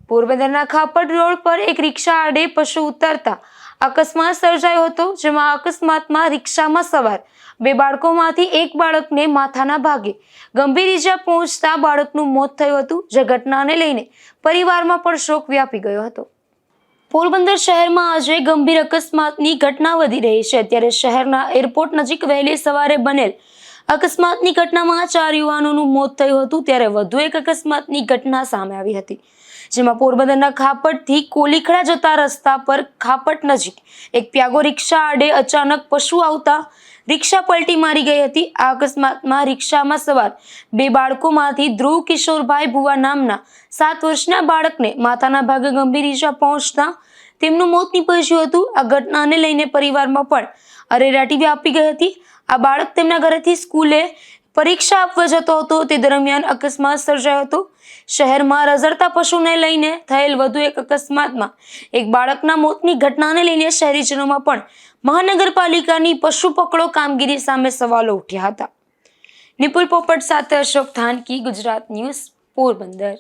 પોરબંદરના ખાપડ રોડ પર એક રિક્ષા આડે પશુ ઉતરતા અકસ્માત સર્જાયો હતો, જેમાં અકસ્માતમાં રિક્ષામાં સવાર બે બાળકોમાંથી એક બાળકને માથાના ભાગે ગંભીર ઈજા પહોંચતા બાળકનું મોત થયું હતું, જે ઘટનાને લઈને પરિવારમાં પણ શોક વ્યાપી ગયો હતો। પોરબંદર શહેરમાં આજે ગંભીર અકસ્માતની ઘટના વધી રહી છે, ત્યારે શહેરના એરપોર્ટ નજીક વહેલી સવારે બનેલ અકસ્માતની ઘટનામાં 4 યુવાનોનું મોત થયું હતું, ત્યારે વધુ એક અકસ્માતની ઘટના સામે આવી હતી, જેમાં પોરબંદરના ખાપડથી કોલીખડા જતા રસ્તા પર ખાપટ નજીક એક પ્યાગો રિક્ષા આડે અચાનક પશુ આવતા રિક્ષા પલટી મારી ગઈ હતી। આ અકસ્માતમાં રિક્ષામાં સવાર બે બાળકોમાંથી ધ્રુવ કિશોરભાઈ ભુવા નામના 7 વર્ષના બાળકને માથાના ભાગે ગંભીર ઈજા પહોંચતા તેમનું મોત નીપજ્યું હતું। આ ઘટનાને લઈને પરિવારમાં પણ અરેરાટી વ્યાપી ગઈ હતી। આ બાળક તેમના ઘરેથી સ્કૂલે પરીક્ષા આપવા જતો હતો, તે દરમિયાન અકસ્માત સર્જાયો હતો। શહેરમાં રઝળતા પશુને લઈને થયેલ વધુ એક અકસ્માતમાં એક બાળકના મોતની ઘટનાને લઈને શહેરીજનોમાં પણ મહાનગરપાલિકાની પશુ પકડો કામગીરી સામે સવાલો ઉઠ્યા હતા। નિપુલ પોપટ સાથે અશોક થાનકી, ગુજરાત ન્યૂઝ, પોરબંદર।